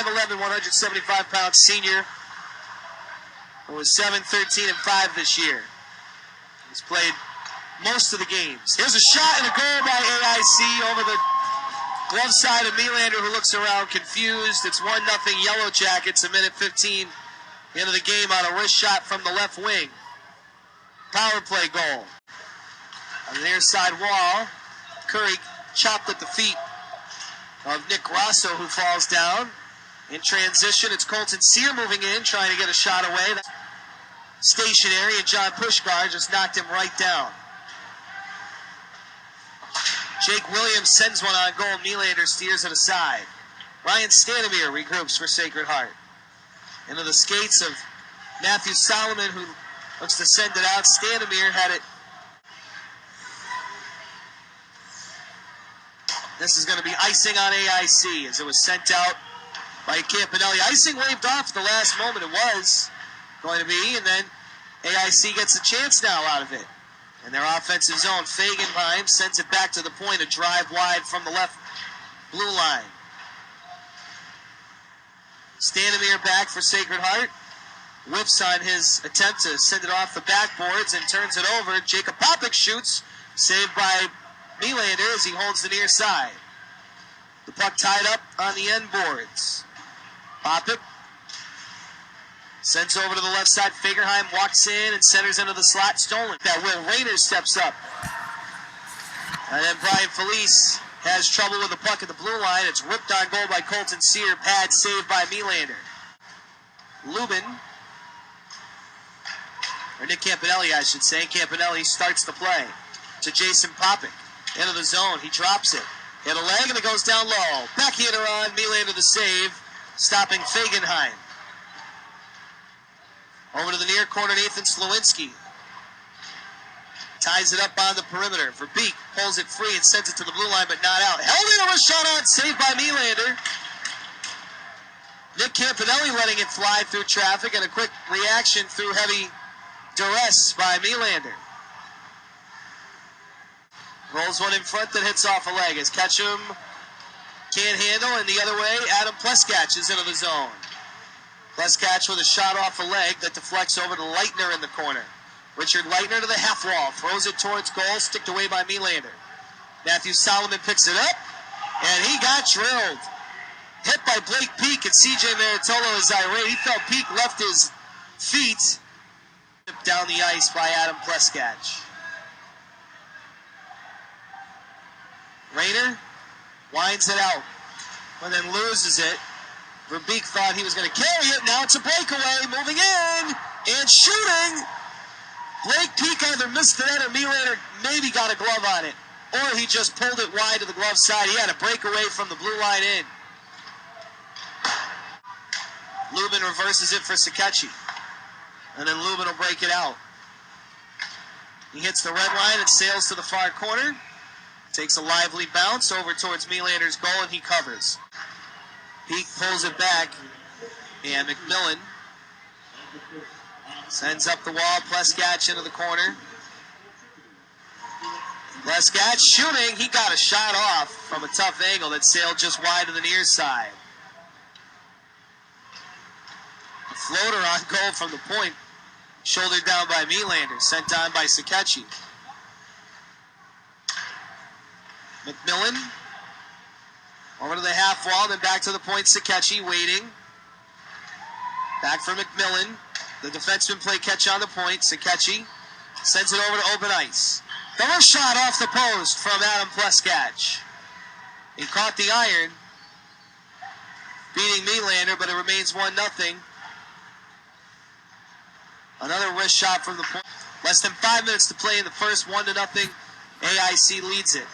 5'11", 175-pound senior who was 7-13-5 this year. He's played most of the games. Here's a shot and a goal by AIC over the glove side of Melander, who looks around confused. It's 1-0 Yellow Jackets, a minute 15 into the game on a wrist shot from the left wing. Power play goal. On the near side wall, Curry chopped at the feet of Nick Grosso, who falls down. In transition, it's Colton Sear moving in, trying to get a shot away. Stationary, and John Pushkar just knocked him right down. Jake Williams sends one on goal. Melander steers it aside. Ryan Stanimir regroups for Sacred Heart. Into the skates of Matthew Solomon, who looks to send it out. Stanimir had it. This is going to be icing on AIC as it was sent out by Campanelli. Icing waved off at the last moment. It was going to be, and then AIC gets a chance now out of it. In their offensive zone, Fagenheim sends it back to the point, a drive wide from the left blue line. Stanimir back for Sacred Heart. Whiffs on his attempt to send it off the backboards and turns it over. Jacob Popik shoots, saved by Melander as he holds the near side. The puck tied up on the end boards. Popik sends over to the left side. Fagerheim walks in and centers into the slot. Stolen. That Will Rayner steps up. And then Brian Felice has trouble with the puck at the blue line. It's ripped on goal by Colton Sear. Pad saved by Melander. Lubin, or Nick Campanelli, I should say. Campanelli starts the play to Jason Popik. Into the zone. He drops it. Hit a leg and it goes down low. Backhander on. Melander the save, stopping Fagenheim. Over to the near corner, Nathan Slowinski ties it up on the perimeter. Verbeek pulls it free and sends it to the blue line, but not out. Held in, was shot on, saved by Melander. Nick Campanelli letting it fly through traffic, and a quick reaction through heavy duress by Melander. Rolls one in front that hits off a leg as Ketchum can't handle, and the other way, Adam Pleskach is into the zone. Pleskach with a shot off a leg that deflects over to Leitner in the corner. Richard Leitner to the half wall, throws it towards goal, sticked away by Melander. Matthew Solomon picks it up, and he got drilled. Hit by Blake Peak, and CJ Maritolo is irate. He felt Peak left his feet. Down the ice by Adam Pleskach. Rayner winds it out, but then loses it. Verbeek thought he was going to carry it. Now it's a breakaway, moving in and shooting. Blake Peak either missed the net or Melander maybe got a glove on it, or he just pulled it wide to the glove side. He had a breakaway from the blue line in. Lubin reverses it for Sakechi, and then Lubin will break it out. He hits the red line and sails to the far corner. Takes a lively bounce over towards Melander's goal, and he covers. Peak pulls it back, and McMillan sends up the wall. Pleskach into the corner. Pleskach shooting. He got a shot off from a tough angle that sailed just wide to the near side. A floater on goal from the point, shouldered down by Melander, sent on by Sakechi. McMillan over to the half wall, then back to the point. Sakechi waiting. Back for McMillan. The defenseman play catch on the point. Sakechi sends it over to open ice. The first shot off the post from Adam Pleskach. He caught the iron, beating Melander, but it remains 1-0. Another wrist shot from the point. Less than 5 minutes to play in the first. 1-0. AIC leads it.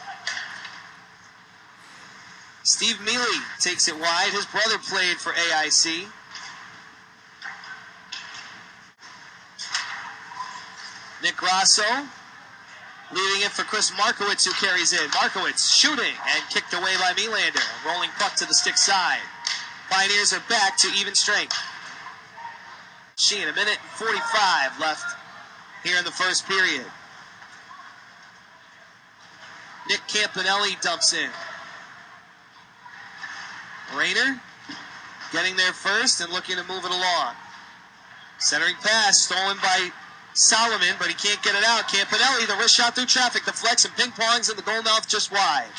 Steve Mealy takes it wide. His brother played for AIC. Nick Grosso leading it for Chris Markowitz, who carries in. Markowitz shooting and kicked away by Melander. A rolling puck to the stick side. Pioneers are back to even strength. A minute and 45 left here in the first period. Nick Campanelli dumps in. Rayner getting there first and looking to move it along. Centering pass stolen by Solomon, but he can't get it out. Campanelli, the wrist shot through traffic, deflects and ping-pongs in the goal mouth just wide.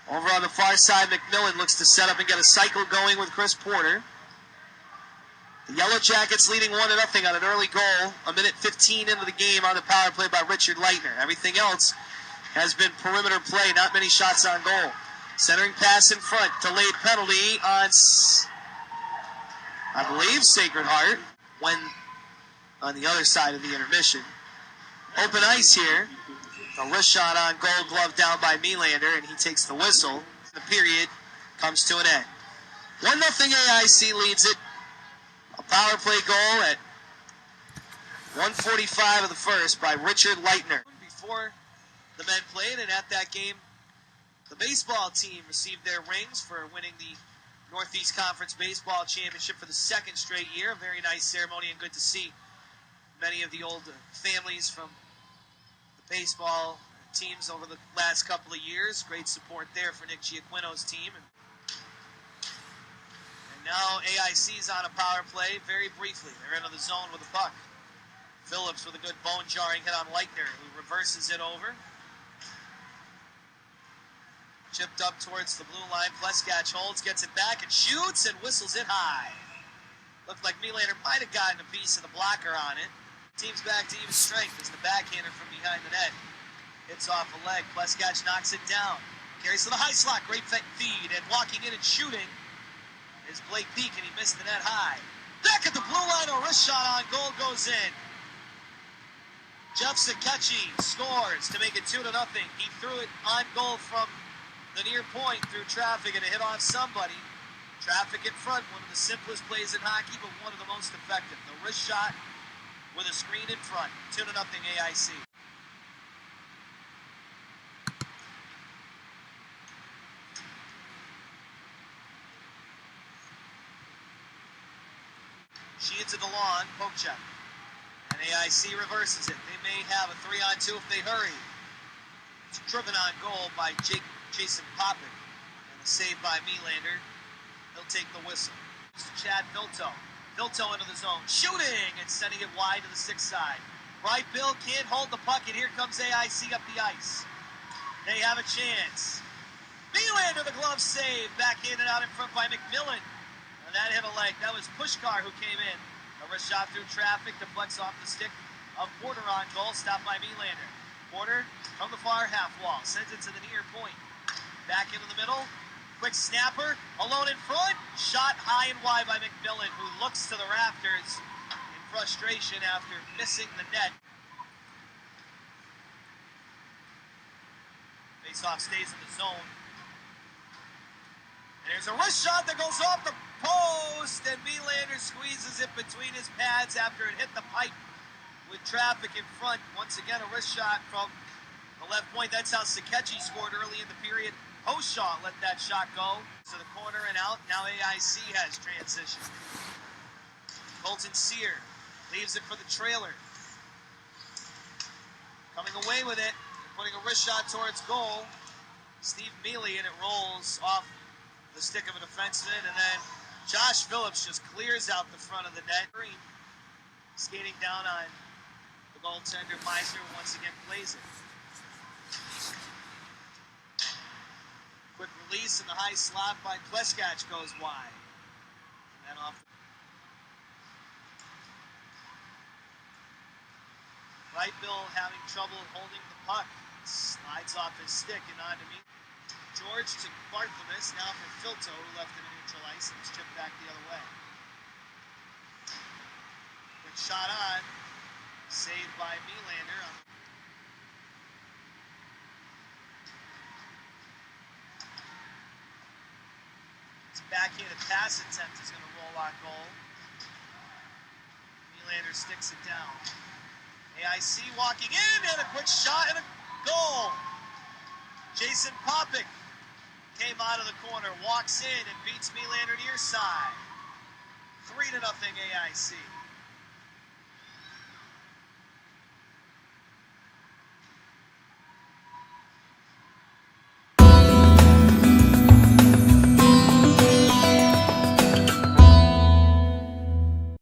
Over on the far side, McMillan looks to set up and get a cycle going with Chris Porter. The Yellow Jackets leading 1-0 on an early goal. A minute 15 into the game on the power play by Richard Leitner. Everything else has been perimeter play, not many shots on goal. Centering pass in front, delayed penalty on, I believe, SacredHeart, when on the other side of the intermission. Open ice here. The wrist shot on goal, glove down by Melander, and he takes the whistle. The period comes to an end. 1-0 AIC leads it. A power play goal at 1:45 of the first by Richard Leitner. Before the men played, and at that game, the baseball team received their rings for winning the Northeast Conference Baseball Championship for the second straight year. A very nice ceremony and good to see many of the old families from the baseball teams over the last couple of years. Great support there for Nick Giaquino's team. And now AIC's on a power play very briefly. They're into the zone with the puck. Phillips with a good bone-jarring hit on Leitner, who reverses it over. Chipped up towards the blue line. Pleskach holds, gets it back, and shoots, and whistles it high. Looked like Melander might have gotten a piece of the blocker on it. Team's back to even strength as the backhander from behind the net hits off a leg. Pleskach knocks it down. Carries to the high slot. Great feed, and walking in and shooting is Blake Peak, and he missed the net high. Back at the blue line, a wrist shot on goal goes in. Jeff Sakechi scores to make it 2-0. He threw it on goal from the near point through traffic, and it hit off somebody. Traffic in front, one of the simplest plays in hockey, but one of the most effective. The wrist shot with a screen in front. 2-0 AIC. Sheeds it along, poke check. And AIC reverses it. They may have a 3-on-2 if they hurry. It's driven on goal by Jason Popick. And a save by Melander. He'll take the whistle. It's Chad Filto. Filto into the zone. Shooting and sending it wide to the 6th side. Right Bill can't hold the puck, and here comes AIC up the ice. They have a chance. Melander, the glove save. Backhanded out in front by McMillan. And that hit a leg. That was Pushkar who came in. A wrist shot through traffic, deflects off the stick of Porter on goal, stopped by Melander. Porter from the far half wall, sends it to the near point. Back into the middle, quick snapper, alone in front, shot high and wide by McMillan, who looks to the rafters in frustration after missing the net. Faceoff stays in the zone. And there's a wrist shot that goes off the post, and Melander squeezes it between his pads after it hit the pipe with traffic in front. Once again, a wrist shot from the left point. That's how Sakechi scored early in the period. Hoshaw let that shot go to the corner and out. Now AIC has transition. Colton Sear leaves it for the trailer. Coming away with it, putting a wrist shot towards goal. Steve Mealy, and it rolls off the stick of a defenseman, and then Josh Phillips just clears out the front of the net. Skating down on the goaltender, Meisner once again plays it. Quick release, and the high slot by Pleskach goes wide. And then off. Right Bill having trouble holding the puck. Slides off his stick and on to me. George to Barthelmess, now for Filto, who left in a neutral ice and was chipped back the other way. Quick shot on, saved by Melander. His backhanded pass attempt is going to roll on goal. Melander sticks it down. AIC walking in, and a quick shot and a goal. Jason Popick came out of the corner, walks in, and beats Melander near side. 3-0 AIC.